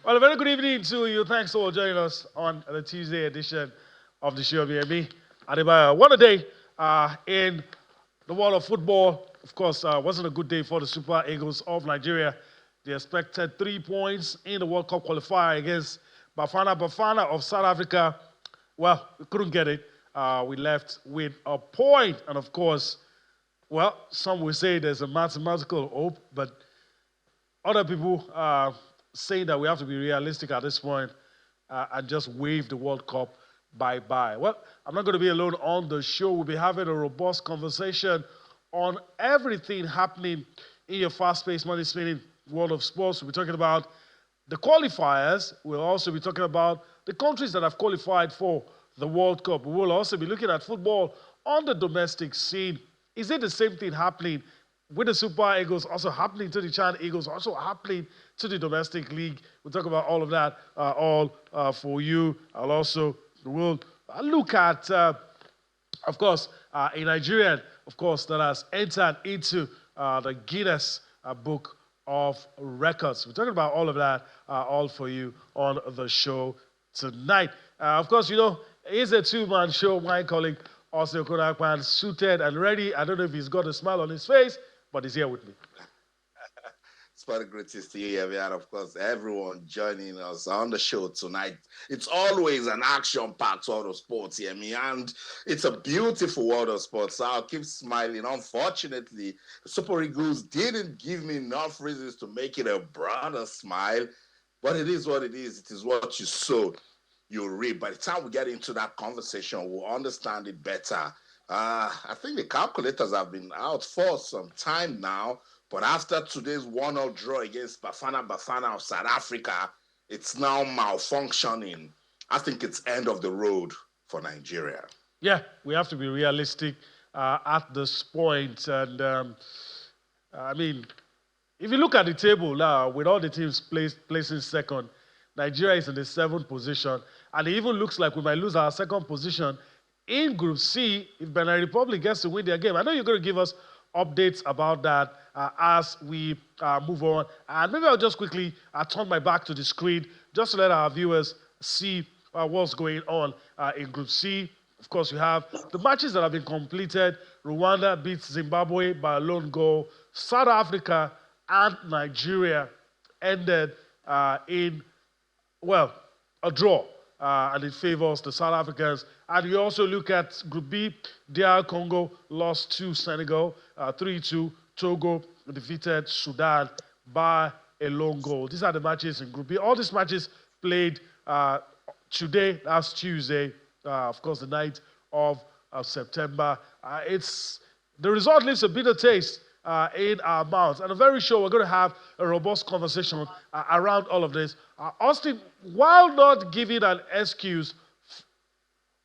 Well, a very good evening to you. Thanks for joining us on the Tuesday edition of the show. Me, Adebayo. What a day in the world of football. Of course, wasn't a good day for the Super Eagles of Nigeria. They expected 3 points in the World Cup qualifier against Bafana of South Africa. Well, we couldn't get it. We left with a point, and of course, well, some will say there's a mathematical hope, but other people are saying that we have to be realistic at this point and just wave the World Cup bye-bye. Well, I'm not going to be alone on the show. We'll be having a robust conversation on everything happening in your fast-paced, money-spinning world of sports. We'll be talking about the qualifiers. We'll also be talking about the countries that have qualified for the World Cup. We will also be looking at football on the domestic scene. Is it the same thing happening with the Super Eagles, also happening to the Chan Eagles, also happening to the domestic league? We'll talk about all of that, for you. I'll also will look at, of course, a Nigerian, of course, that has entered into the Guinness Book of Records. We're talking about all of that, all for you on the show tonight. Of course, you know, it's a two-man show. My colleague, Austin Kodakman, suited and ready. I don't know if he's got a smile on his face, but he's here with me. It's very great to see you here, and of course, everyone joining us on the show tonight. It's always an action-packed world of sports here, and it's a beautiful world of sports. So I'll keep smiling. Unfortunately, the Super Eagles didn't give me enough reasons to make it a broader smile, but it is what it is. It is what you sow, you reap. By the time we get into that conversation, we'll understand it better. I think the calculators have been out for some time now, but after today's 1-0 draw against Bafana of South Africa, it's now malfunctioning. I think it's end of the road for Nigeria. Yeah, we have to be realistic at this point. And I mean, if you look at the table now, with all the teams placing second, Nigeria is in the 7th position. And it even looks like we might lose our 2nd position in Group C if Benin Republic gets to win their game. I know you're going to give us updates about that as we move on. And maybe I'll just quickly turn my back to the screen just to let our viewers see what's going on in Group C. Of course, you have the matches that have been completed. Rwanda beats Zimbabwe by a lone goal. South Africa and Nigeria ended in, well, a draw. And it favors the South Africans. And you also look at Group B. DR Congo lost to Senegal 3-2. Togo defeated Sudan by a lone goal. These are the matches in Group B. All these matches played today, that's Tuesday, of course, the 9th of September. The result leaves a bitter taste in our mouths. And I'm very sure we're going to have a robust conversation around all of this. Austin, while not giving an excuse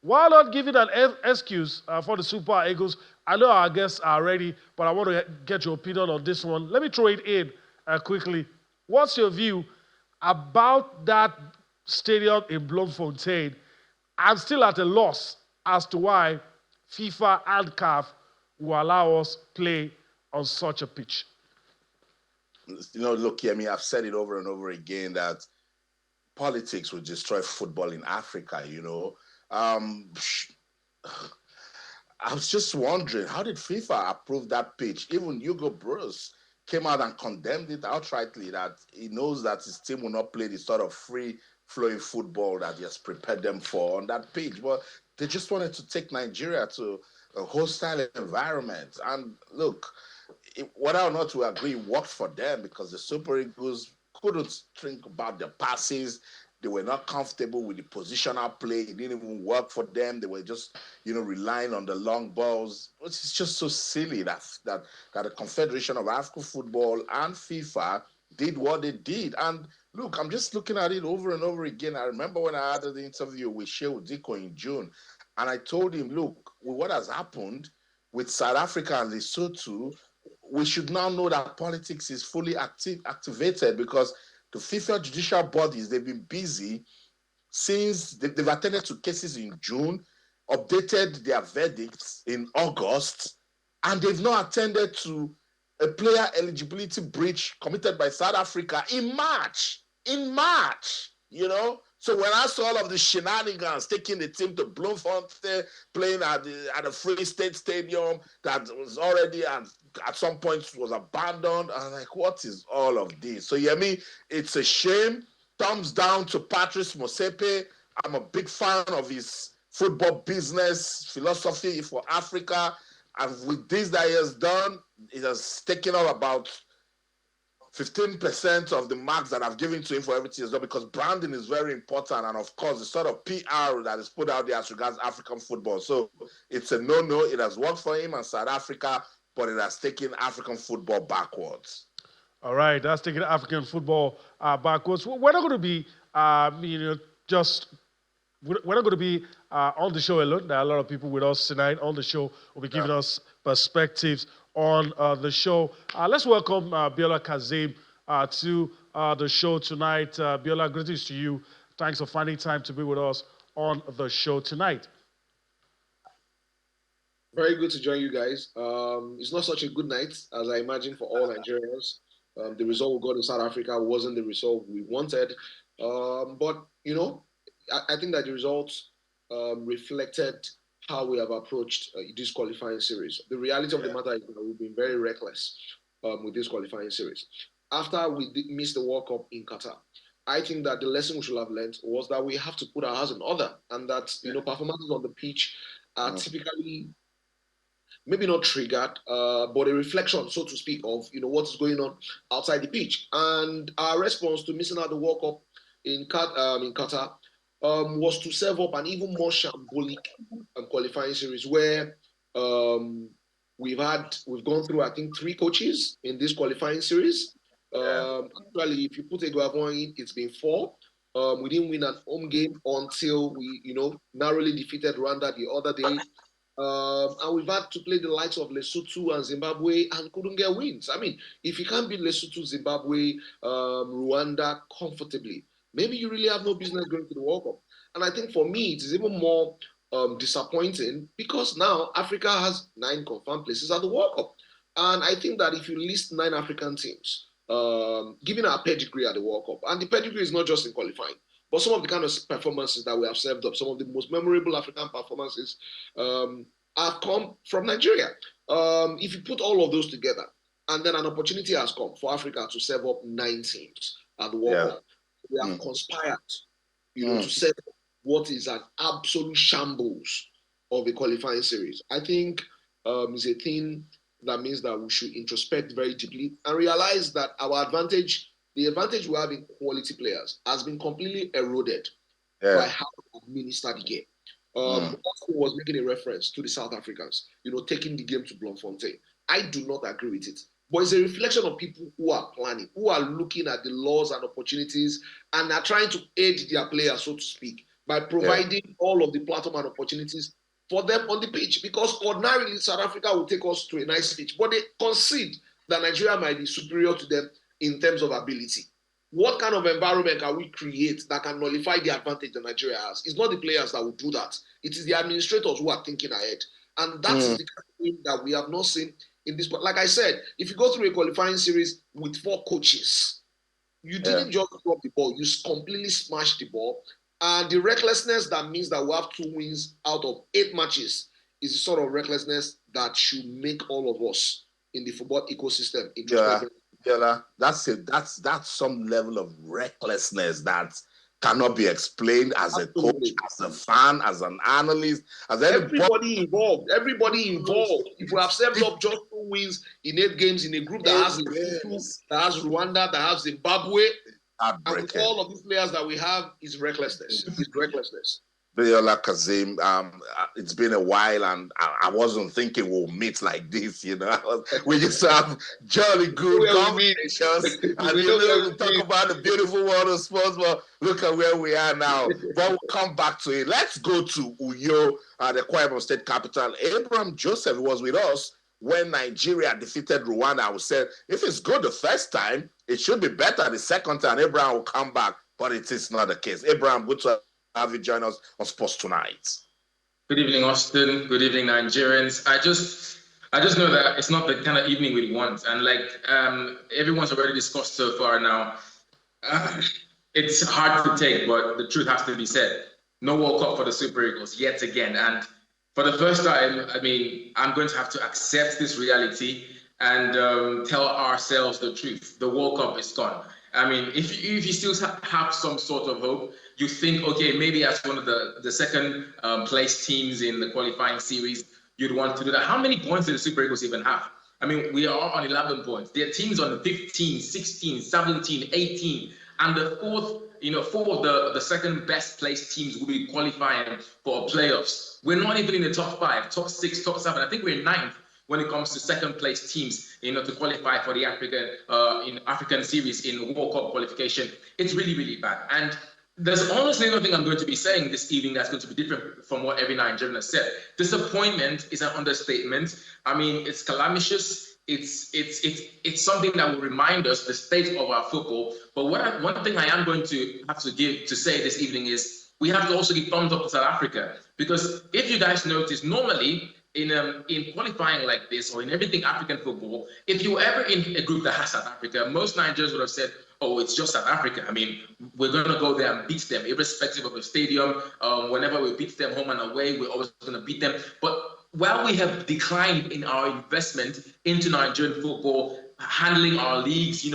for the Super Eagles, I know our guests are ready, but I want to get your opinion on this one. Let me throw it in quickly. What's your view about that stadium in Bloemfontein? I'm still at a loss as to why FIFA and CAF will allow us play on such a pitch. You know, look, Yemi, I've said it over and over again that politics will destroy football in Africa, you know. I was just wondering, how did FIFA approve that pitch? Even Hugo Bruce came out and condemned it outrightly, that he knows that his team will not play the sort of free-flowing football that he has prepared them for on that pitch. But they just wanted to take Nigeria to a hostile environment. And look, whether or not we agree, worked for them because the Super Eagles couldn't think about their passes. They were not comfortable with the positional play. It didn't even work for them. They were just, relying on the long balls. It's just so silly that the Confederation of African Football and FIFA did what they did. And look, I'm just looking at it over and over again. I remember when I had the interview with Shehu Diko in June, and I told him, look, with what has happened with South Africa and Lesotho, we should now know that politics is fully activated because the FIFA judicial bodies, they've been busy since they've attended to cases in June, updated their verdicts in August, and they've not attended to a player eligibility breach committed by South Africa in March. in March, you know. So when I saw all of the shenanigans taking the team to Bloemfontein, playing at the Free State Stadium that was already at some point was abandoned, I'm like, what is all of this? So yeah, it's a shame. Thumbs down to Patrice Motsepe. I'm a big fan of his football business philosophy for Africa. And with this that he has done, it has taken up about 15% of the marks that I've given to him for everything as well, because branding is very important. And of course, the sort of PR that is put out there as regards African football. So it's a no-no. It has worked for him and South Africa, but it has taken African football backwards. All right, that's taking African football backwards. We're not going to be, just we're not going to be on the show alone. There are a lot of people with us tonight on the show who will be giving us perspectives on the show. Let's welcome Biola Kazim to the show tonight. Biola, greetings to you. Thanks for finding time to be with us on the show tonight. Very good to join you guys. It's not such a good night as I imagine for all Nigerians. The result we got in South Africa wasn't the result we wanted. But, I think that the results reflected how we have approached this qualifying series. The reality of the matter is that we've been very reckless with this qualifying series. After we missed the World Cup in Qatar, I think that the lesson we should have learned was that we have to put our house in order, and that performances on the pitch are typically maybe not triggered, but a reflection, so to speak, of what is going on outside the pitch. And our response to missing out the World Cup in Qatar was to serve up an even more shambolic qualifying series where we've gone through, I think, 3 coaches in this qualifying series. Actually, if you put a Guavon in, it's been 4. We didn't win an home game until we, narrowly defeated Rwanda the other day. And we've had to play the likes of Lesotho and Zimbabwe and couldn't get wins. I mean, if you can't beat Lesotho, Zimbabwe, Rwanda comfortably, maybe you really have no business going to the World Cup. And I think for me, it is even more disappointing because now Africa has 9 confirmed places at the World Cup. And I think that if you list 9 African teams, given our pedigree at the World Cup, and the pedigree is not just in qualifying, but some of the kind of performances that we have served up, some of the most memorable African performances have come from Nigeria. If you put all of those together, and then an opportunity has come for Africa to serve up 9 teams at the World Cup, we have conspired, to set up what is an absolute shambles of a qualifying series. I think is a thing that means that we should introspect very deeply and realize that our advantage, the advantage we have in quality players, has been completely eroded by how we administer the game. Also was making a reference to the South Africans, taking the game to Bloemfontein. I do not agree with it. But it's a reflection of people who are planning, who are looking at the laws and opportunities and are trying to aid their players, so to speak, by providing all of the platform and opportunities for them on the pitch. Because ordinarily, South Africa will take us to a nice pitch, but they concede that Nigeria might be superior to them in terms of ability. What kind of environment can we create that can nullify the advantage that Nigeria has? It's not the players that will do that. It is the administrators who are thinking ahead. And that's the kind of thing that we have not seen in this. Like I said, if you go through a qualifying series with 4 coaches, you didn't just drop the ball. You completely smashed the ball. And the recklessness that means that we have 2 wins out of 8 matches is the sort of recklessness that should make all of us in the football ecosystem interested. That's some level of recklessness that cannot be explained as a coach, as a fan, as an analyst, as everybody involved. If we have served up just 2 wins in 8 games in a group that has Rwanda, that has Zimbabwe, and with all of these players that we have, is recklessness. It's recklessness. Biola Kazim, it's been a while, and I wasn't thinking we'll meet like this. We used to have jolly good conversations, and we talk about the beautiful world of sports. But look at where we are now. But we'll come back to it. Let's go to Uyo, the Akwa Ibom State capital. Abraham Joseph was with us when Nigeria defeated Rwanda. I said, if it's good the first time, it should be better the second time. Abraham will come back, but it is not the case. Abraham, good to have you join us on Sports Tonight. Good evening, Austin. Good evening, Nigerians. I just know that it's not the kind of evening we want, and like everyone's already discussed so far now. it's hard to take, but the truth has to be said. No World Cup for the Super Eagles yet again. And for the first time, I mean, I'm going to have to accept this reality and tell ourselves the truth. The World Cup is gone. I mean, if you still have some sort of hope, you think, okay, maybe as one of the second place teams in the qualifying series, you'd want to do that. How many points do the Super Eagles even have? I mean, we are on 11 points. There are teams on 15, 16, 17, 18, and the four of the second best placed teams will be qualifying for playoffs. We're not even in the top 5, top 6, top 7. I think we're ninth when it comes to second place teams, to qualify for the African series in World Cup qualification. It's really, really bad. And there's honestly nothing I'm going to be saying this evening that's going to be different from what every Nigerian has said. Disappointment is an understatement. I mean, it's calamitous. It's something that will remind us the state of our football. But one thing I am going to have to say this evening is we have to also give thumbs up to South Africa, because if you guys notice, normally in qualifying like this or in everything African football, if you were ever in a group that has South Africa, most Nigerians would have said, oh, it's just South Africa. I mean, we're going to go there and beat them, irrespective of the stadium. Whenever we beat them home and away, we're always going to beat them. But while we have declined in our investment into Nigerian football, handling our leagues,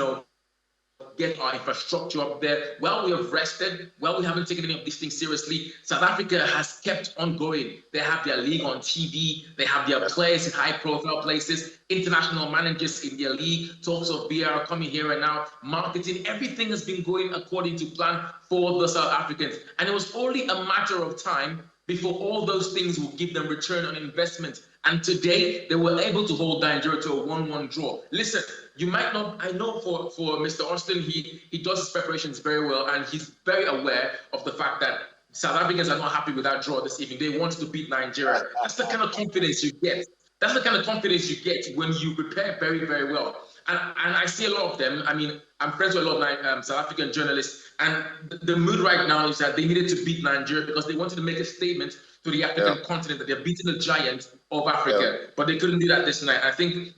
get our infrastructure up there, while we have rested, while we haven't taken any of these things seriously, South Africa has kept on going. They have their league on TV, they have their players in high-profile places, international managers in their league, talks of BR coming here and now, marketing, everything has been going according to plan for the South Africans. And it was only a matter of time before all those things will give them return on investment. And today, they were able to hold Nigeria to a 1-1 draw. Listen, you might not, I know for Mr. Austin, he does his preparations very well, and he's very aware of the fact that South Africans are not happy with that draw this evening. They want to beat Nigeria. That's the kind of confidence you get. That's the kind of confidence you get when you prepare very, very well. And I see a lot of them. I mean, I'm friends with a lot of South African journalists, and the mood right now is that they needed to beat Nigeria because they wanted to make a statement to the African continent that they're beating the giant of Africa, but they couldn't do that this night. I think,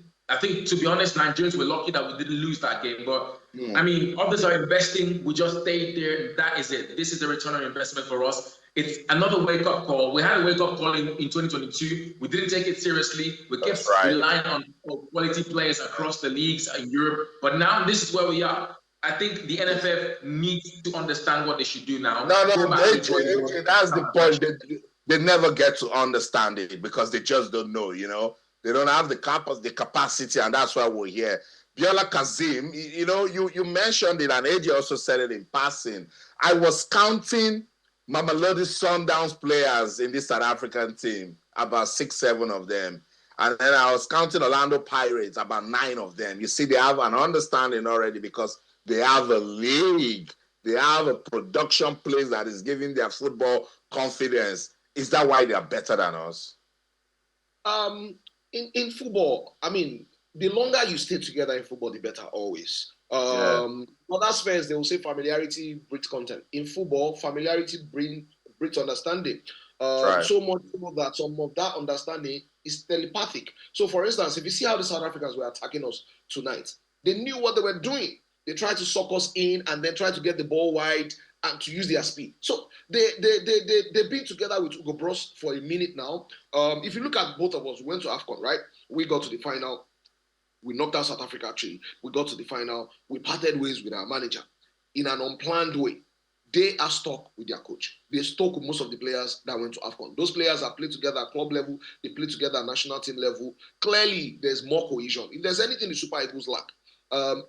to be honest, Nigerians were lucky that we didn't lose that game. But I mean, others are investing. We just stayed there. That is it. This is the return on investment for us. It's another wake-up call. We had a wake-up call in 2022. We didn't take it seriously. We kept relying on quality players across the leagues in Europe. But now this is where we are. I think the NFF needs to understand what they should do now. No, that's the point. They never get to understand it because they just don't know, They don't have the capacity, and that's why we're here. Biola Kazim, you mentioned it, and AJ also said it in passing. I was counting Mamelodi Sundowns players in this South African team, about 6, 7 of them. And then I was counting Orlando Pirates, about 9 of them. You see, they have an understanding already because they have a league. They have a production place that is giving their football confidence. Is that why they are better than us? In football, I mean, the longer you stay together in football, the better always. Others fans, they will say familiarity breeds content. In football, familiarity breeds understanding. So much so that some of that understanding is telepathic. So, for instance, if you see how the South Africans were attacking us tonight, they knew what they were doing. They tried to suck us in and then try to get the ball wide and to use their speed. So they've been together with Hugo Bros for a minute now. If you look at both of us, we went to AFCON, right? We got to the final. We knocked out South Africa actually. We got to the final. We parted ways with our manager in an unplanned way. They are stuck with their coach. They're stuck with most of the players that went to AFCON. Those players that played together at club level, they play together at national team level. Clearly, there's more cohesion. If there's anything the Super Eagles lack,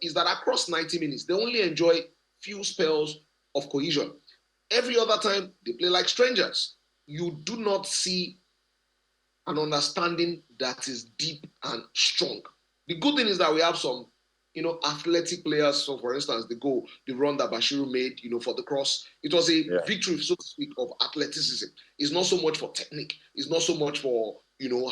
is that across 90 minutes, they only enjoy few spells of cohesion. Every other time, they play like strangers. You do not see an understanding that is deep and strong. The good thing is that we have some, athletic players. So, for instance, the run that Bashiru made, for the cross, it was a victory, so to speak, of athleticism. It's not so much for technique. It's not so much for,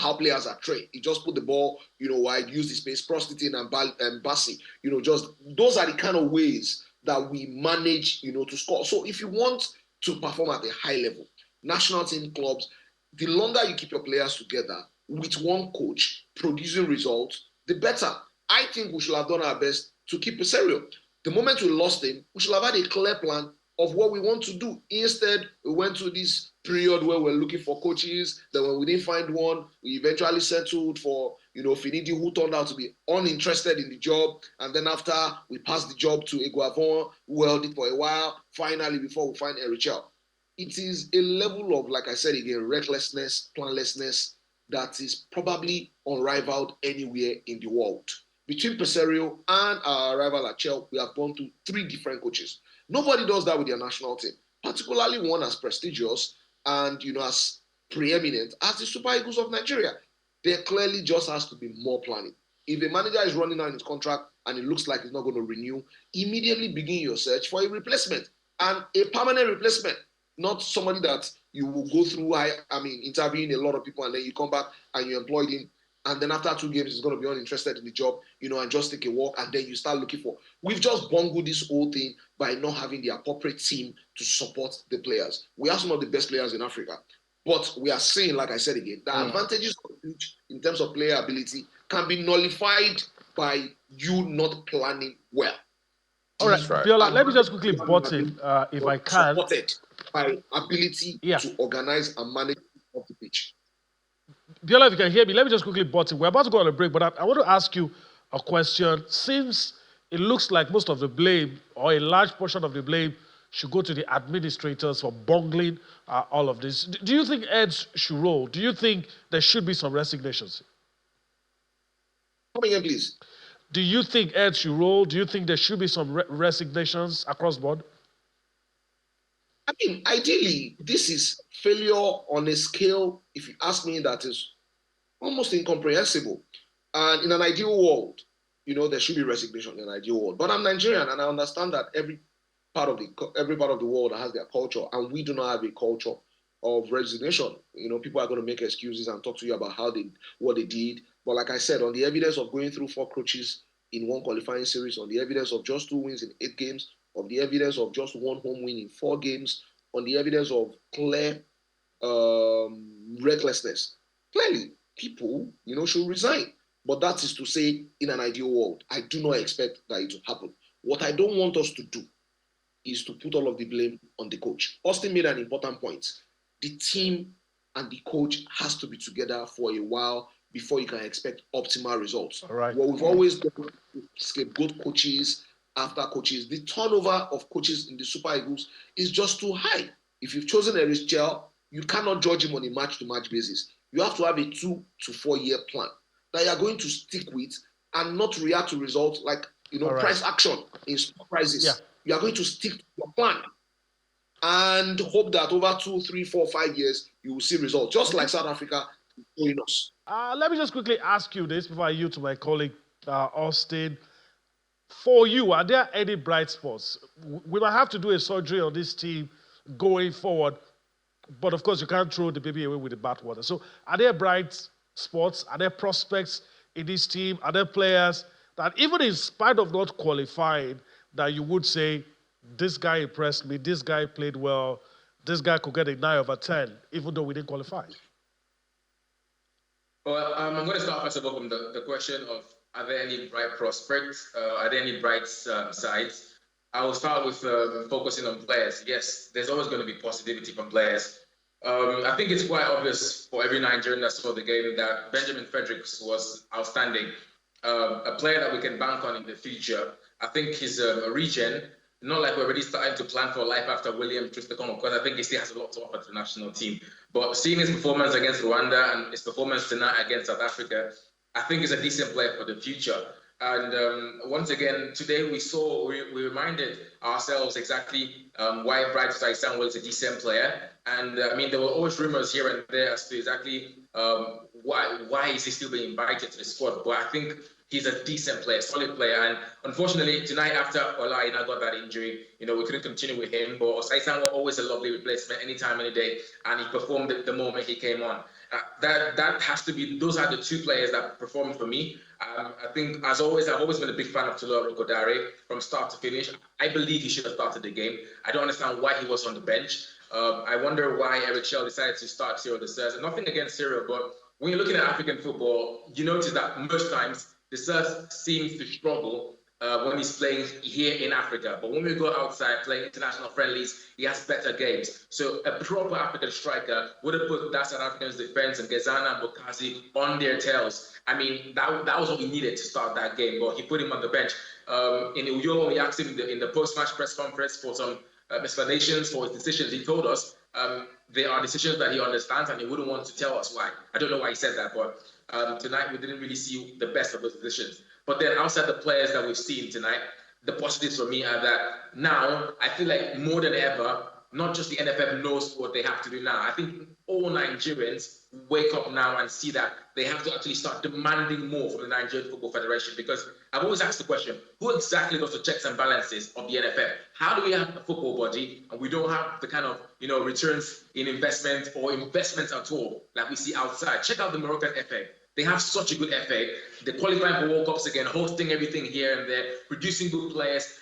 how players are trained. He just put the ball, wide, use the space, crossed it in, and Bassi, just those are the kind of ways that we manage, to score. So if you want to perform at a high level, national team clubs, the longer you keep your players together with one coach producing results, the better. I think we should have done our best to keep Peserio. The moment we lost him, we should have had a clear plan of what we want to do. Instead, we went to this period where we're looking for coaches. Then when we didn't find one, we eventually settled for, Finidi, who turned out to be uninterested in the job. And then after, we passed the job to Eguavon, who held it for a while. Finally, before we find Erichel. It is a level of, like I said again, recklessness, planlessness that is probably unrivaled anywhere in the world. Between Peserio and our rival at Chelsea, we have gone through 3 different coaches. Nobody does that with their national team, particularly one as prestigious and as preeminent as the Super Eagles of Nigeria. There clearly just has to be more planning. If a manager is running out his contract and it looks like he's not going to renew, immediately begin your search for a replacement, and a permanent replacement, not somebody that you will go through, interviewing a lot of people and then you come back and you employed him. And then after 2 games, he's going to be uninterested in the job, and just take a walk. And then you start looking for. We've just bungled this whole thing by not having the appropriate team to support the players. We have some of the best players in Africa. But we are seeing, like I said again, the advantages of each in terms of player ability can be nullified by you not planning well. All right, Biola, let me just quickly butt in, if I can. Supported by ability to organize and manage off the pitch. Biola, if you can hear me, let me just quickly butt in. We're about to go on a break, but I want to ask you a question. Since it looks like most of the blame, or a large portion of the blame, should go to the administrators for bungling all of this, do you think heads should roll? Do you think there should be some resignations? Come again, please. Do you think heads should roll? Do you think there should be some resignations across board? Ideally, this is failure on a scale, if you ask me, that is almost incomprehensible. And in an ideal world, there should be resignation in an ideal world. But I'm Nigerian, and I understand that every part of the world has their culture, and we do not have a culture of resignation. People are going to make excuses and talk to you about what they did. But like I said, on the evidence of going through 4 coaches in one qualifying series, on the evidence of just 2 wins in 8 games, on the evidence of just 1 home win in 4 games, on the evidence of clear recklessness, clearly people, should resign. But that is to say, in an ideal world, I do not expect that it will happen. What I don't want us to do is to put all of the blame on the coach. Austin made an important point. The team and the coach has to be together for a while before you can expect optimal results. All right. What we've always done is scapegoat coaches after coaches. The turnover of coaches in the Super Eagles is just too high. If you've chosen a Erichel, you cannot judge him on a match-to-match basis. You have to have a 2 to 4 year plan that you are going to stick with and not react to results like price action in stock prices. Yeah. You are going to stick to your plan and hope that over 2, 3, 4, 5 years you will see results, just like South Africa doing us. Let me just quickly ask you this before I yield to my colleague Austin. For you, are there any bright spots? We might have to do a surgery on this team going forward, but of course you can't throw the baby away with the bathwater. So are there bright spots? Are there prospects in this team? Are there players that even in spite of not qualifying, that you would say, this guy impressed me, this guy played well, this guy could get a 9 over 10, even though we didn't qualify? Well, I'm going to start first of all from the question of, are there any bright prospects? Are there any bright sides? I will start with focusing on players. Yes, there's always going to be positivity from players. I think it's quite obvious for every Nigerian that saw the game that Benjamin Fredericks was outstanding. A player that we can bank on in the future. I think he's a regen. Not like we're already starting to plan for life after William Tristakon, because I think he still has a lot to offer to the national team. But seeing his performance against Rwanda and his performance tonight against South Africa, I think he's a decent player for the future. And once again, today we reminded ourselves exactly why Bright Samuel is a decent player. And there were always rumors here and there as to exactly why is he still being invited to the squad. But I think he's a decent player, solid player. And unfortunately, tonight after Ola got that injury, we couldn't continue with him. But Osai Samuel always a lovely replacement anytime, any day. And he performed the moment he came on. That has to be, those are the 2 players that performed for me. I think, as always, I've always been a big fan of Tula Rokodare from start to finish. I believe he should have started the game. I don't understand why he was on the bench. I wonder why Eric Shell decided to start Cyril De Souza. Nothing against Cyril, but when you're looking at African football, you notice that most times De Souza seems to struggle when he's playing here in Africa. But when we go outside playing international friendlies, he has better games. So a proper African striker would have put that South African's defense and Gezana and Bokazi on their tails. I mean, that was what we needed to start that game. But he put him on the bench. In Uyo, when we asked him in the post-match press conference for some explanations for his decisions, he told us there are decisions that he understands and he wouldn't want to tell us why. I don't know why he said that, but tonight we didn't really see the best of those decisions. But then outside the players that we've seen tonight, the positives for me are that now I feel like more than ever, not just the NFF knows what they have to do now. I think all Nigerians wake up now and see that they have to actually start demanding more from the Nigerian Football Federation, because I've always asked the question, who exactly does the checks and balances of the NFF? How do we have a football body and we don't have the kind of returns in investment or investments at all like we see outside? Check out the Moroccan FA. They have such a good FA. They're qualifying for World Cups again, hosting everything here and there, producing good players,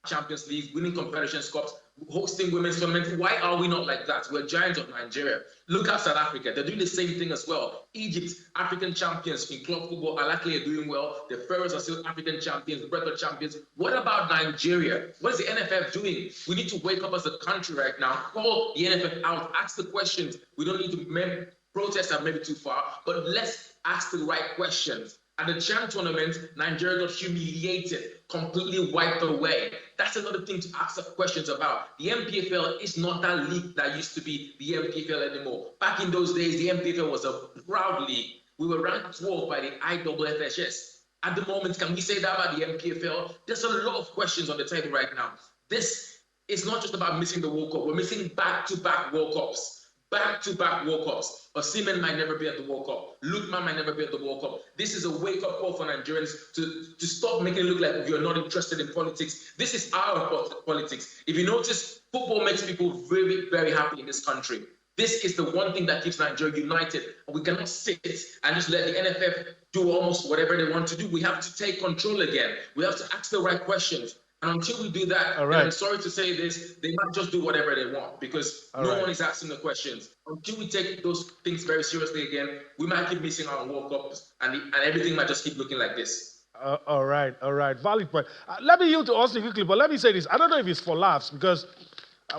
Champions League, winning Confederations Cups, hosting women's tournaments. Why are we not like that? We're giants of Nigeria. Look at South Africa. They're doing the same thing as well. Egypt, African champions in club football, are likely doing well. The Pharaohs are still African champions, the Breton champions. What about Nigeria? What is the NFF doing? We need to wake up as a country right now, call the NFF out, ask the questions. We don't need to protests are maybe too far, but let's ask the right questions. At the Chan tournament, Nigeria got humiliated, completely wiped away. That's another thing to ask questions about. The NPFL is not that league that used to be the NPFL anymore. Back in those days, the NPFL was a proud league. We were ranked 12 by the IFFHS. At the moment, can we say that about the NPFL? There's a lot of questions on the table right now. This is not just about missing the World Cup. We're missing back-to-back World Cups. Back-to-back World Cups. Osimhen might never be at the World Cup. Lookman might never be at the World Cup. This is a wake-up call for Nigerians to stop making it look like you're not interested in politics. This is our politics. If you notice, football makes people very, very happy in this country. This is the one thing that keeps Nigeria united. And we cannot sit and just let the NFF do almost whatever they want to do. We have to take control again. We have to ask the right questions. And until we do that, and I'm sorry to say this, they might just do whatever they want, because no one is asking the questions. Until we take those things very seriously again, we might keep missing our World Cups, and everything might just keep looking like this. All right. Valid point. Let me yield to Austin quickly, but let me say this. I don't know if it's for laughs, because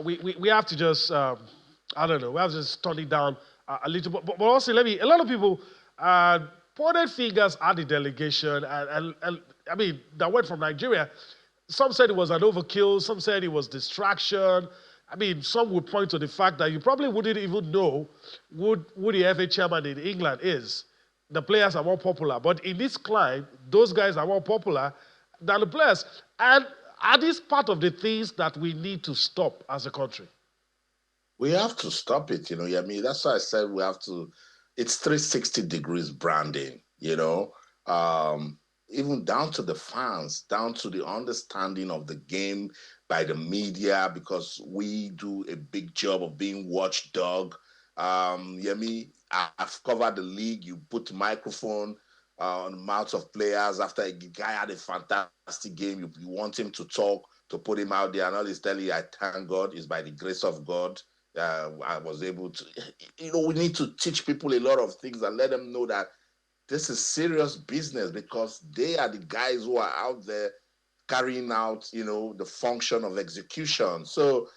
we have to just, I don't know, we have to just turn it down a little bit. But also, a lot of people pointed fingers at the delegation, and I mean, that went from Nigeria. Some said it was an overkill. Some said it was distraction. I mean, some would point to the fact that you probably wouldn't even know who the FA chairman in England is. The players are more popular. But in this climb, those guys are more popular than the players. And are these part of the things that we need to stop as a country? We have to stop it, I mean, that's why I said we have to, it's 360 degrees branding, even down to the fans, down to the understanding of the game by the media, because we do a big job of being watchdog. I've covered the league. You put microphone on the mouths of players after a guy had a fantastic game. You want him to talk, to put him out there, and all he's telling you, I thank God, is by the grace of God. I was able to, we need to teach people a lot of things and let them know that this is serious business, because they are the guys who are out there carrying out, the function of execution. So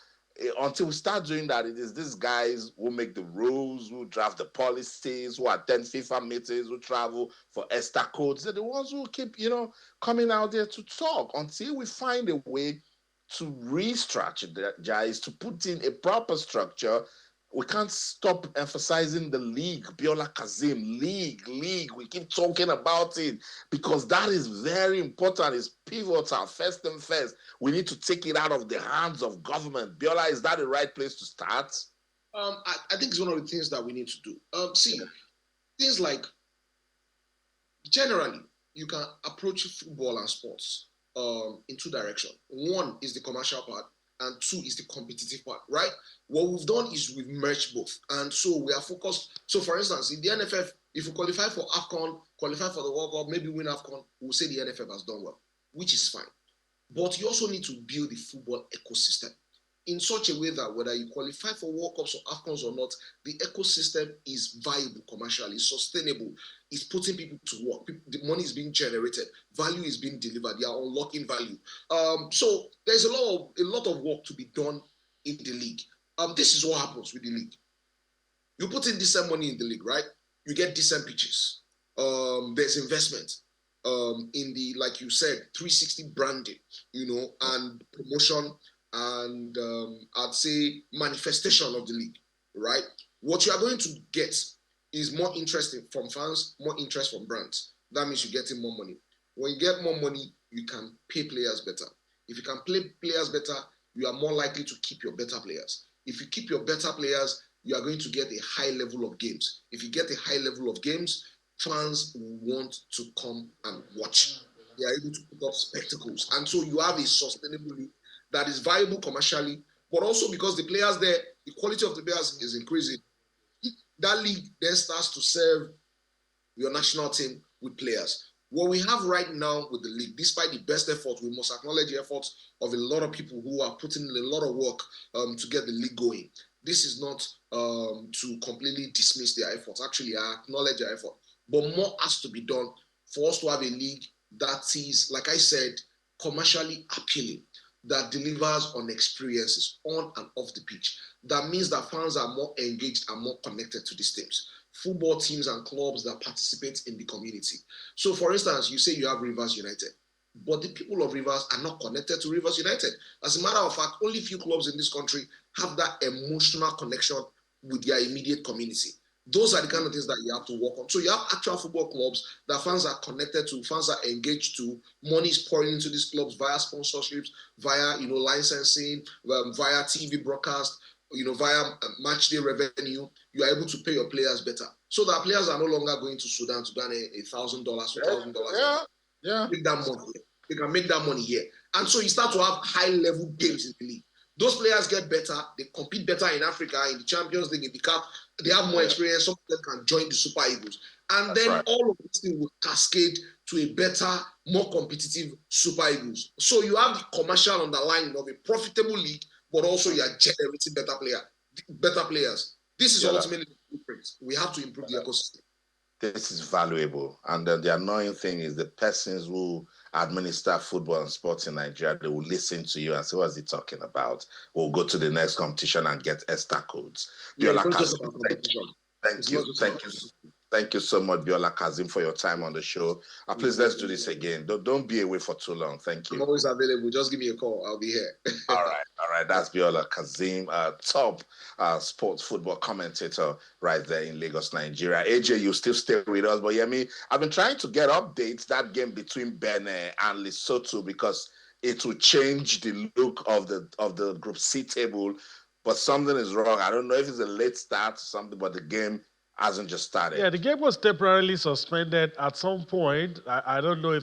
until we start doing that, it is these guys who make the rules, who draft the policies, who attend FIFA meetings, who travel for ESTA codes. They're the ones who keep, coming out there to talk until we find a way to re-strategize, to put in a proper structure. We can't stop emphasizing the league, Biola Kazim, league. We keep talking about it because that is very important. It's pivotal, first and first. We need to take it out of the hands of government. Biola, is that the right place to start? I think it's one of the things that we need to do. Things like, generally, you can approach football and sports in two directions. One is the commercial part, and two is the competitive part, right? What we've done is we've merged both. And so we are focused. So for instance, in the NFF, if you qualify for AFCON, qualify for the World Cup, maybe win AFCON, we'll say the NFF has done well, which is fine. But you also need to build the football ecosystem. in such a way that whether you qualify for World Cups or AFCONs or not, the ecosystem is viable commercially, sustainable, it's putting people to work, the money is being generated, value is being delivered, they are unlocking value. So there's a lot of work to be done in the league. This is what happens with the league. You put in decent money in the league, right? You get decent pitches. There's investment in the, like you said, 360 branding, and promotion, and I'd say manifestation of the league, right? What you are going to get is more interest from fans, more interest from brands. That means you're getting more money. When you get more money, you can pay players better. If you can play players better, you are more likely to keep your better players. If you keep your better players, you are going to get a high level of games. If you get a high level of games, fans want to come and watch. They are able to put up spectacles. And so you have a sustainable league that is viable commercially, but also because the players there, the quality of the players is increasing. That league then starts to serve your national team with players. What we have right now with the league, despite the best efforts, we must acknowledge the efforts of a lot of people who are putting in a lot of work to get the league going. This is not to completely dismiss their efforts. Actually, I acknowledge their effort. But more has to be done for us to have a league that is, like I said, commercially appealing, that delivers on experiences on and off the pitch. That means that fans are more engaged and more connected to these teams. Football teams and clubs that participate in the community. So, for instance, you say you have Rivers United, but the people of Rivers are not connected to Rivers United. As a matter of fact, only few clubs in this country have that emotional connection with their immediate community. Those are the kind of things that you have to work on. So you have actual football clubs that fans are connected to, fans are engaged to, money is pouring into these clubs via sponsorships, via licensing, via TV broadcast, via matchday revenue. You are able to pay your players better. So that players are no longer going to Sudan to earn $1,000, $2,000. Yeah. Make that money. They can make that money here. And so you start to have high-level games in the league. Those players get better. They compete better in Africa, in the Champions League, in the CAF. They have more experience. Some of them can join the Super Eagles. And then all of this thing will cascade to a better, more competitive Super Eagles. So you have the commercial underlying of a profitable league, but also you are generating better players. This is ultimately the difference. We have to improve the ecosystem. This is valuable. And then the annoying thing is the persons who administer football and sports in Nigeria, they will listen to you and say, what's he talking about? We'll go to the next competition and get ESTA codes. Biola Kazim, thank you so much, Biola Kazim, for your time on the show. Please, let's do this again. Don't be away for too long. Thank you. I'm always available. Just give me a call. I'll be here. All right. That's Biola Kazim, top sports football commentator right there in Lagos, Nigeria. AJ, you still stay with us, but I've been trying to get updates, that game between Benin and Lesotho, because it will change the look of the Group C table, but something is wrong. I don't know if it's a late start or something, but the game hasn't just started. Yeah, the game was temporarily suspended at some point. I don't know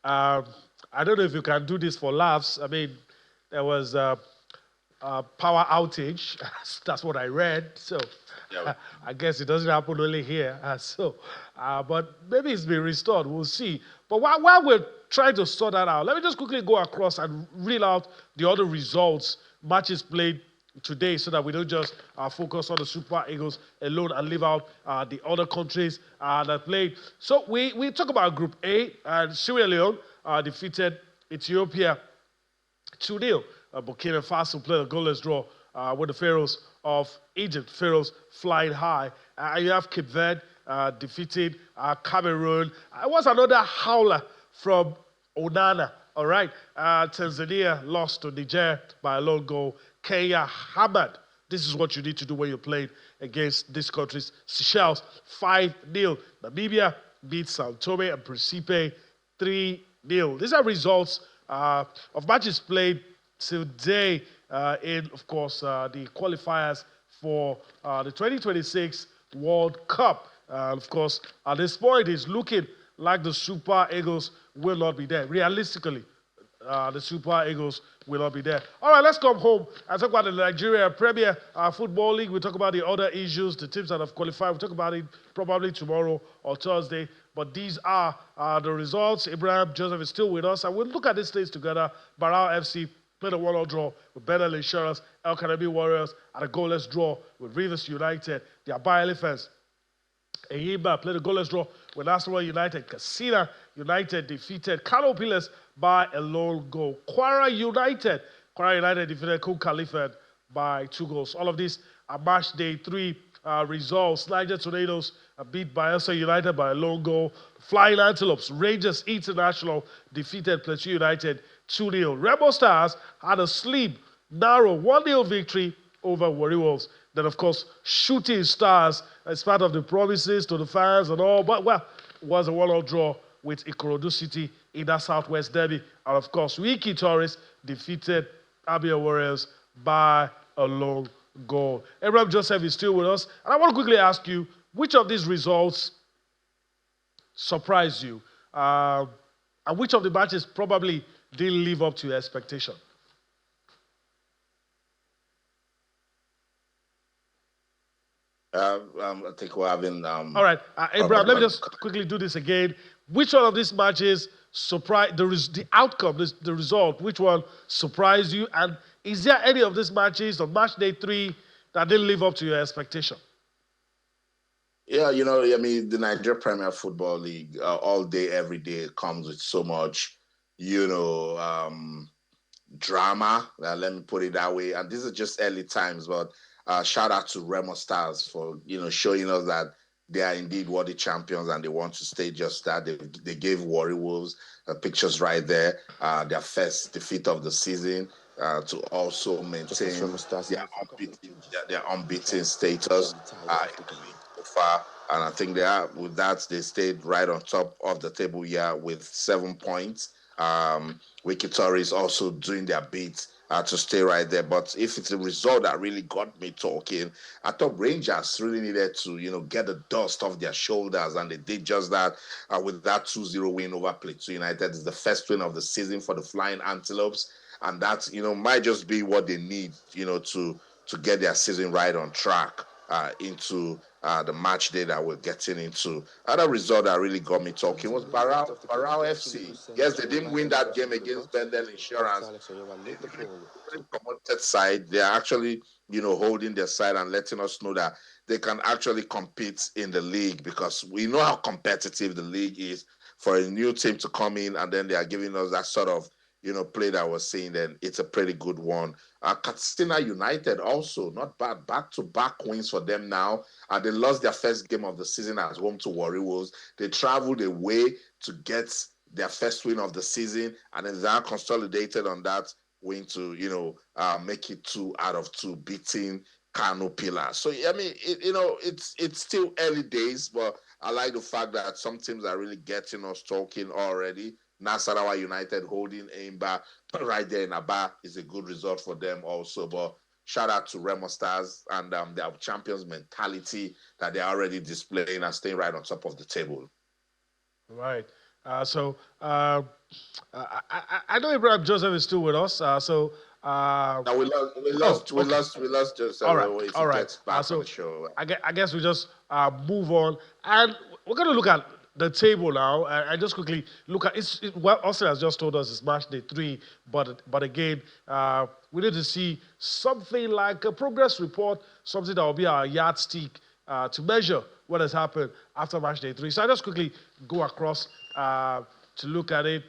if you can do this for laughs. I mean, there was a power outage. That's what I read. So I guess it doesn't happen only here. But maybe it's been restored. We'll see. But while we're trying to sort that out, let me just quickly go across and reel out the other results, matches played today, so that we don't just focus on the Super Eagles alone and leave out the other countries that played. So we talk about Group A, and Sierra Leone defeated Ethiopia 2-0. Burkina Faso played a goalless draw with the Pharaohs of Egypt. Pharaohs flying high. You have Cape Verde defeated Cameroon. It was another howler from Onana. All right. Tanzania lost to Niger by a lone goal. Kenya hammered. This is what you need to do when you're playing against these countries. Seychelles 5-0. Namibia beat Sao Tome and Principe 3-0. These are results of matches played today in, of course, the qualifiers for the 2026 World Cup. Of course, at this point, it's looking like the Super Eagles will not be there. Realistically, the Super Eagles will not be there. All right, let's come home and talk about the Nigeria Premier Football League. We'll talk about the other issues, the teams that have qualified. We'll talk about it probably tomorrow or Thursday. But these are the results. Ibrahim Joseph is still with us. And we'll look at this stage together. Barao FC played a 1-1 draw with Benel Insurance. El Kanemi Warriors had a goalless draw with Rivers United. The Aba Elephants, Eyimba played a goalless draw with Arsenal United. Casina United defeated Kano Pillars by a lone goal. Kwara United defeated Kul Khalifa by 2 goals. All of these are match day 3 results. Niger Tornadoes beat Bayelsa United by a lone goal. Flying Antelopes, Rangers International defeated Plateau United 2-0. Rebel Stars had a sleep, narrow 1-0 victory over Warri Wolves. Then, of course, Shooting Stars, as part of the promises to the fans and all, but, well, it was a 1-1 draw with Ikorodu City in that Southwest Derby. And, of course, Wiki Torres defeated Abia Warriors by a lone goal. Abraham Joseph is still with us. And I want to quickly ask you, which of these results surprised you? And which of the matches probably didn't live up to your expectation? I think we're having. All right, Abraham, let me just quickly do this again. Which one of these matches surprised the outcome, the result? Which one surprised you? And is there any of these matches on match day 3 that didn't live up to your expectation? Yeah, the Nigeria Premier Football League, all day, every day, comes with so much, drama. Let me put it that way. And this is just early times, but shout out to Remo Stars for, showing us that they are indeed worthy champions and they want to stay just that. They gave Warri Wolves pictures right there, their first defeat of the season, to also maintain their unbeaten status so far. And I think with that, they stayed right on top of the table here with 7 points. Wiki Torres also doing their bit to stay right there. But if it's a result that really got me talking, I thought Rangers really needed to, get the dust off their shoulders, and they did just that with that 2-0 win over Plateau United. It's the first win of the season for the Flying Antelopes, and that, might just be what they need, to get their season right on track into the match day that we're getting into. Other result that really got me talking was Barao FC. Yes, they didn't win that game against Bendel Insurance. The promoted side, they're actually, holding their side and letting us know that they can actually compete in the league, because we know how competitive the league is. For a new team to come in and then they are giving us that sort of play that we're seeing, then it's a pretty good one. Katsina United also, not bad. Back-to-back wins for them now. They lost their first game of the season at home to Warri Wolves. They traveled away to get their first win of the season, and then they are consolidated on that win to, make it 2 out of 2, beating Kano Pillars. So, it's still early days, but I like the fact that some teams are really getting us talking already. Nasarawa United holding Eyimba right there in Aba is a good result for them also. But shout out to Remo Stars and their champions mentality that they're already displaying and staying right on top of the table. Right. I know Abraham Joseph is still with us. No, we lost Joseph. All right. Back on the show. I guess we just move on, and we're going to look at the table now. I just quickly look at what Austin has just told us is match day 3, but again, we need to see something like a progress report, something that will be our yardstick to measure what has happened after match day 3. So I just quickly go across to look at it,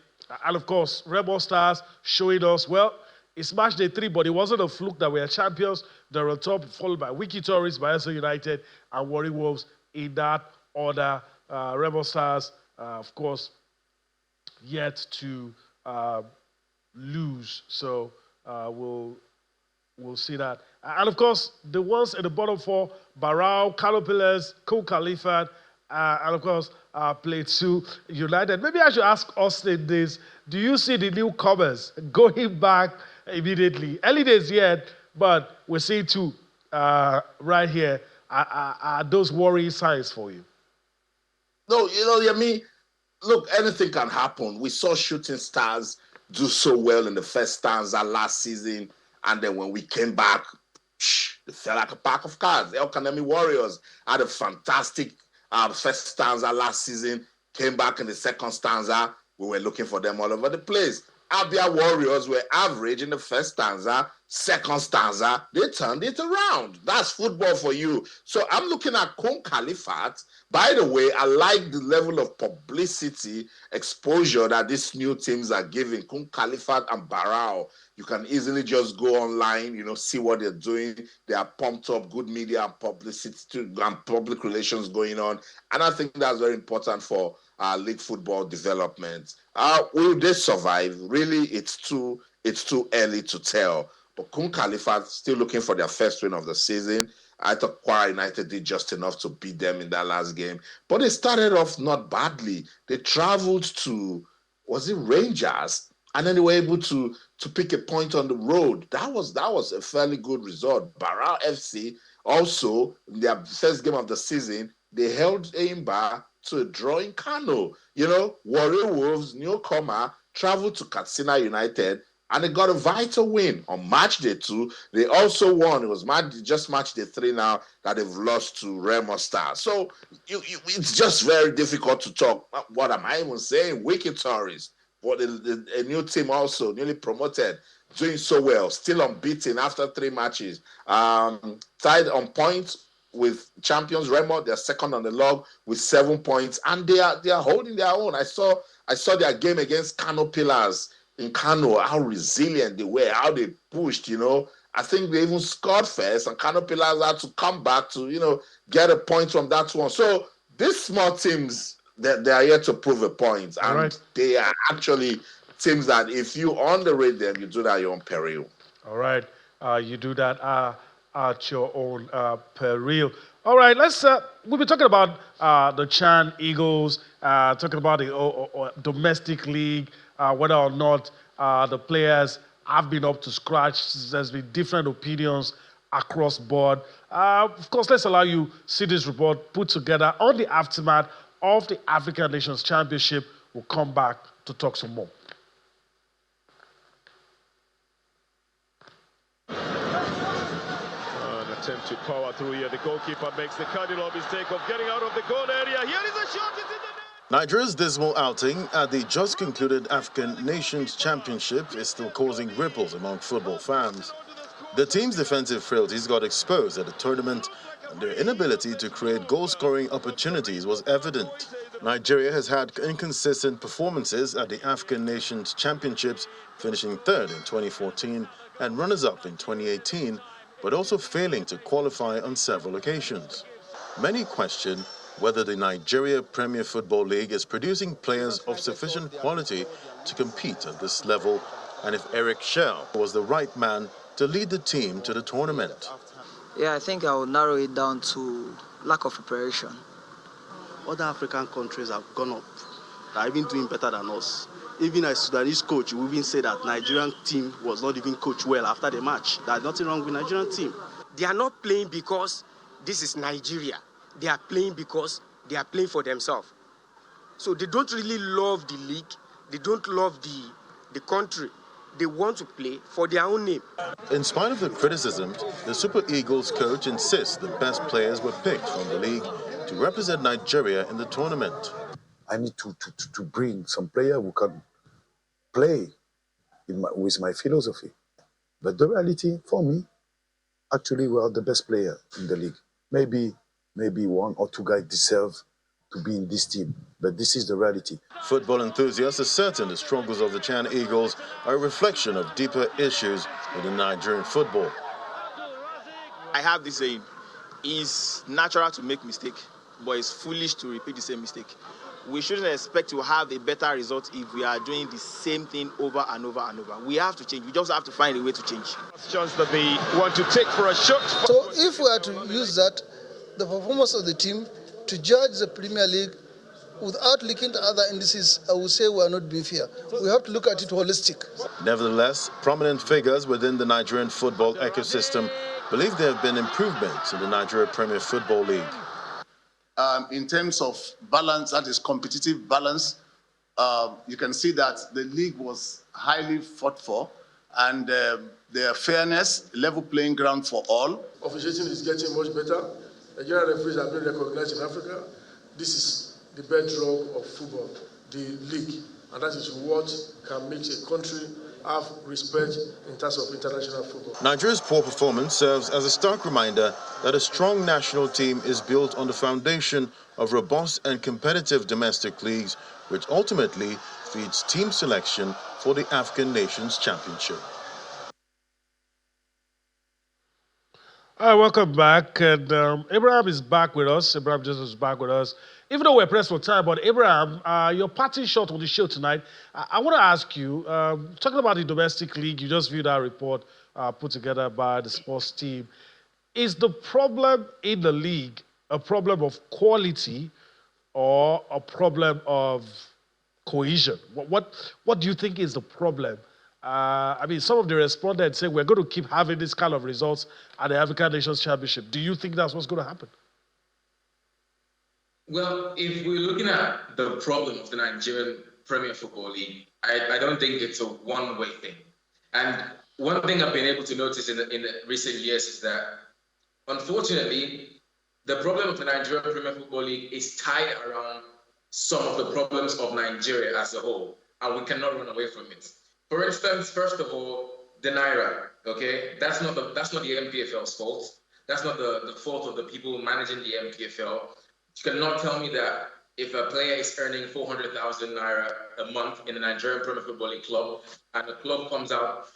and of course, Rebel Stars showing us, well, it's match day 3, but it wasn't a fluke that we are champions. They're on top, followed by Wiki Torres, Bayelsa United, and Warri Wolves in that order. Rebel Stars, of course, yet to lose. So we'll see that. And of course, the ones in the bottom 4, Barao, Kano Pillars, Kul Khalifa, and of course, Plateau United. Maybe I should ask Austin this. Do you see the newcomers going back immediately? Early days yet, but we're seeing 2 right here. Are those worrying signs for you? No, look, anything can happen. We saw Shooting Stars do so well in the first stanza last season, and then when we came back, they fell like a pack of cards. El Kanemi Warriors had a fantastic first stanza last season, came back in the second stanza. We were looking for them all over the place. Abia Warriors were average in the first stanza, second stanza, they turned it around. That's football for you. So I'm looking at Kun Khalifat. By the way, I like the level of publicity exposure that these new teams are giving. Kun Khalifat and Barao. You can easily just go online, see what they're doing. They are pumped up, good media and publicity and public relations going on. And I think that's very important for league football development. Will they survive? Really, it's too early to tell. But Kun Khalifat still looking for their first win of the season. I thought Kwara United did just enough to beat them in that last game. But they started off not badly. They traveled to, was it Rangers? And then they were able to pick a point on the road. That was a fairly good result. Barra FC also, in their first game of the season, they held Eimba to a draw in Kano. Warrior Wolves, newcomer, traveled to Katsina United, and they got a vital win on match day 2. They also won. It was just match day 3 now that they've lost to Remo Star. So it's just very difficult to talk. What am I even saying? Wicked Tories. But a new team also, newly promoted, doing so well, still unbeaten after 3 matches. Tied on points with champions Remo. They're second on the log with 7 points, and they are holding their own. I saw their game against Kano Pillars in Kano, how resilient they were, how they pushed, I think they even scored first, and Kano Pillars had to come back to, get a point from that one. So these small teams, they are yet to prove a point, and they are actually teams that if you underrate them, you do that at your own peril. All right, you do that at your own peril. All right, we'll be talking about the Chan Eagles, talking about the domestic league, whether or not the players have been up to scratch. There's been different opinions across board. Of course, let's allow you see this report put together on the aftermath of the African Nations Championship. We'll come back to talk some more. Attempt to power through here. The goalkeeper makes the cardinal mistake of getting out of the goal area. Here is a shot. It's in the net. Nigeria's dismal outing at the just concluded African Nations Championship is still causing ripples among football fans. The team's defensive frailties got exposed at the tournament, and their inability to create goal-scoring opportunities was evident. Nigeria has had inconsistent performances at the African Nations Championships, finishing third in 2014 and runners-up in 2018, but also failing to qualify on several occasions. Many question whether the Nigeria Premier Football League is producing players of sufficient quality to compete at this level, and if Eric Schell was the right man to lead the team to the tournament. Yeah, I think I would narrow it down to lack of preparation. Other African countries have gone up. They are even doing better than us. Even a Sudanese coach will even say that Nigerian team was not even coached well after the match. There's nothing wrong with Nigerian team. They are not playing because this is Nigeria. They are playing because they are playing for themselves. So they don't really love the league. They don't love the country. They want to play for their own name. In spite of the criticisms, the Super Eagles coach insists the best players were picked from the league to represent Nigeria in the tournament. I need to bring some player who can play with my philosophy. But the reality for me, actually we are the best player in the league. Maybe 1 or 2 guys deserve to be in this team, but this is the reality. Football enthusiasts are certain the struggles of the Chan Eagles are a reflection of deeper issues within Nigerian football. I have this saying, it's natural to make mistakes, but it's foolish to repeat the same mistake. We shouldn't expect to have a better result if we are doing the same thing over and over and over. We have to change. We just have to find a way to change. Chance that they want to take for a shot. So if we are to use that, the performance of the team, to judge the Premier League without looking at other indices, I would say we are not being fair. We have to look at it holistic. Nevertheless, prominent figures within the Nigerian football ecosystem believe there have been improvements in the Nigeria Premier Football League. In terms of balance, that is competitive balance, you can see that the league was highly fought for, and the fairness, level playing ground for all. Officiating is getting much better. Nigerian referees have been recognized in Africa. This is the bedrock of football, the league. and that is what can make a country have respect in terms of international football. Nigeria's poor performance serves as a stark reminder that a strong national team is built on the foundation of robust and competitive domestic leagues, which ultimately feeds team selection for the African Nations Championship. All right, welcome back. And Abraham is back with us. Abraham Joseph is back with us. Even though we're pressed for time, but Abraham, your party shot on the show tonight, I want to ask you, talking about the domestic league, you just viewed that report put together by the sports team. Is the problem in the league a problem of quality or a problem of cohesion? What do you think is the problem? I mean, some of the respondents say we're going to keep having this kind of results at the African Nations Championship. Do you think that's what's going to happen? Well, if we're looking at the problem of the Nigerian Premier Football League, I don't think it's a one-way thing. And one thing I've been able to notice in the recent years is that, unfortunately, the problem of the Nigerian Premier Football League is tied around some of the problems of Nigeria as a whole, and we cannot run away from it. For instance, first of all, the Naira, okay? That's not the NPFL's fault. That's not the fault of the people managing the NPFL. You cannot tell me that if a player is earning 400,000 Naira a month in a Nigerian Premier Football League club, and the club comes out,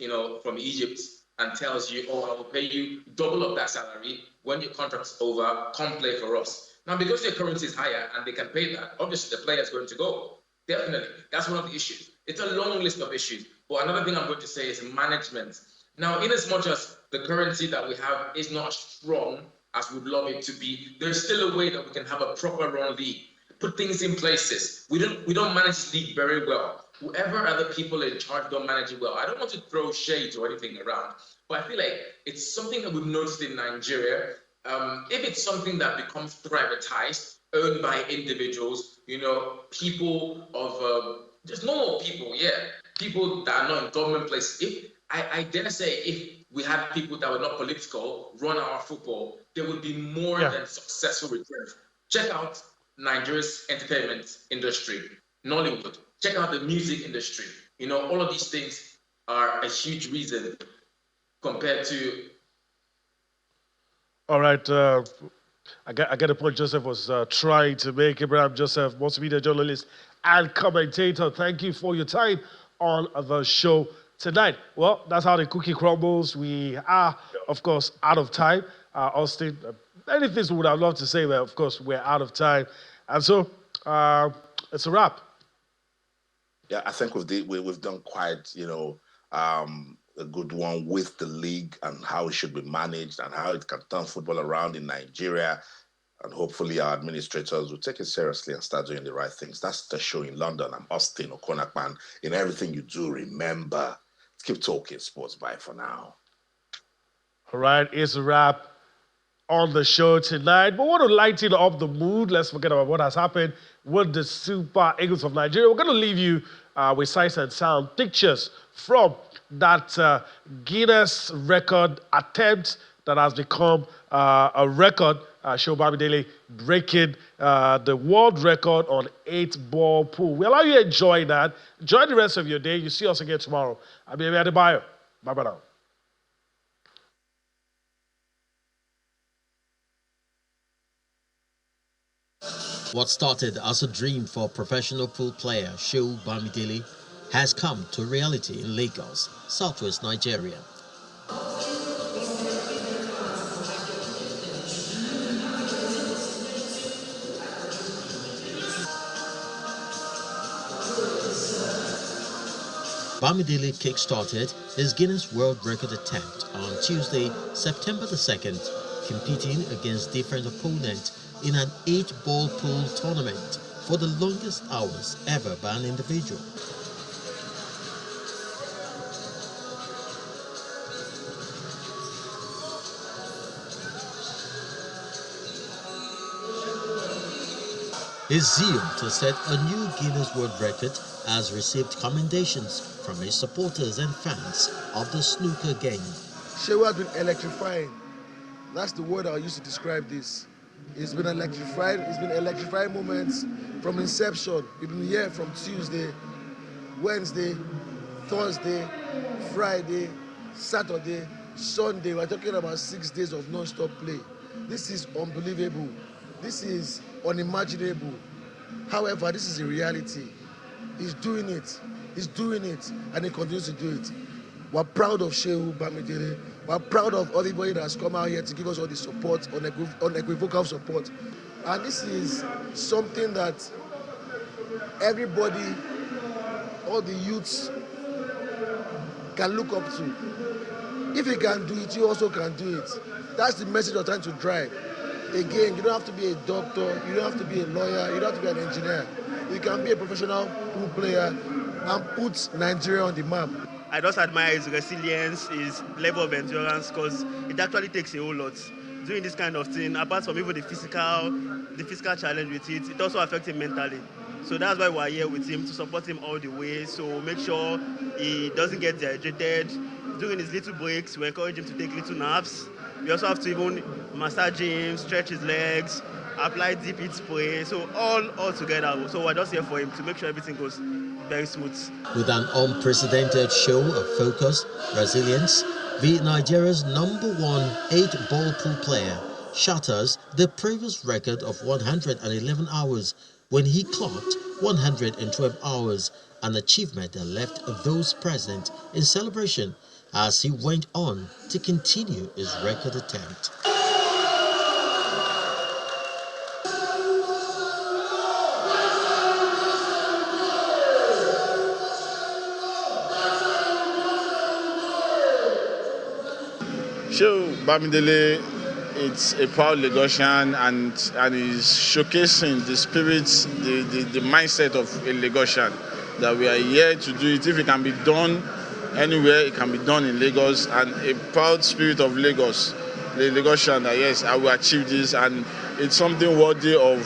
from Egypt and tells you, oh, I will pay you double of that salary when your contract's over, come play for us. Now, because your currency is higher and they can pay that, obviously the player is going to go. Definitely. That's one of the issues. It's a long list of issues. But another thing I'm going to say is management. Now, in as much as the currency that we have is not as strong as we'd love it to be, there's still a way that we can have a proper run league. Put things in places. We don't manage this league very well. Whoever are the people in charge don't manage it well. I don't want to throw shade or anything around, but I feel like it's something that we've noticed in Nigeria. If it's something that becomes privatized, owned by individuals, people of just normal people, people that are not in government places. If I dare say, if we had people that were not political run our football, there would be more than successful returns. Check out Nigeria's entertainment industry, Nollywood. Check out the music industry. All of these things are a huge reason compared to. All right. I get the point Joseph was trying to make. Abraham Joseph, multimedia journalist and commentator. Thank you for your time on the show tonight. Well, that's how the cookie crumbles. We are, of course, out of time. Austin, many things we would have loved to say, but of course, we're out of time. And so, it's a wrap. Yeah, I think we've done quite, a good one with the league and how it should be managed and how it can turn football around in Nigeria. And hopefully our administrators will take it seriously and start doing the right things. That's the show in London. I'm Austin Okonakpan. In everything you do, remember, keep talking sports. Bye for now. All right, it's a wrap on the show tonight. But we want to lighten up the mood. Let's forget about what has happened with the Super Eagles of Nigeria. We're going to leave you with sights and sound pictures from that Guinness record attempt that has become a record. Shobami Dele breaking the world record on 8-ball pool. We allow you to enjoy that. Enjoy the rest of your day. You see us again tomorrow. I'm Amy Adebayo. Bye-bye now. What started as a dream for professional pool player Shehu Bamidele has come to reality in Lagos, southwest Nigeria. Bamidele kick-started his Guinness World Record attempt on Tuesday, September the 2nd, competing against different opponents in an 8-ball pool tournament for the longest hours ever by an individual. His zeal to set a new Guinness World Record has received commendations from his supporters and fans of the snooker game. Shehu has been electrifying. That's the word I use to describe this. It's been electrified. It's been electrifying moments from inception. We've been here from Tuesday. Wednesday, Thursday, Friday, Saturday, Sunday. We're talking about 6 days of non-stop play. This is unbelievable. This is unimaginable. However, this is a reality. He's doing it. He's doing it, and he continues to do it. We're proud of Shehu Bamidele. We're proud of everybody that has come out here to give us all the support, unequivocal support. And this is something that everybody, all the youths, can look up to. If he can do it, you also can do it. That's the message we're trying to drive. Again, you don't have to be a doctor, you don't have to be a lawyer, you don't have to be an engineer. You can be a professional pool player and put Nigeria on the map. I just admire his resilience, his level of endurance, because it actually takes a whole lot. Doing this kind of thing, apart from even the physical challenge with it, it also affects him mentally. So that's why we're here with him, to support him all the way. So make sure he doesn't get dehydrated. During his little breaks, we encourage him to take little naps. We also have to even massage him, stretch his legs, apply deep heat spray. So all together. So we're just here for him to make sure everything goes very smooth. With an unprecedented show of focus, resilience, the Nigeria's #1 8-ball pool player shatters the previous record of 111 hours when he clocked 112 hours, an achievement that left those present in celebration as he went on to continue his record attempt. Shehu Bamidele, it's a proud Lagosian and is showcasing the spirit, the mindset of a Lagosian, that we are here to do it. If it can be done anywhere, it can be done in Lagos, and a proud spirit of Lagos, the Lagosian, that yes, I will achieve this, and it's something worthy of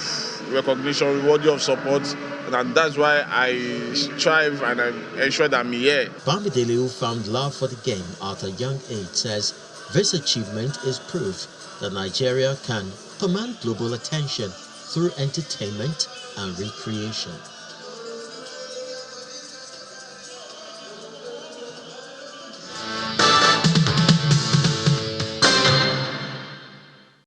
recognition, worthy of support, and that's why I strive and I ensure that I'm here. Bamidele, who found love for the game at a young age, says this achievement is proof that Nigeria can command global attention through entertainment and recreation.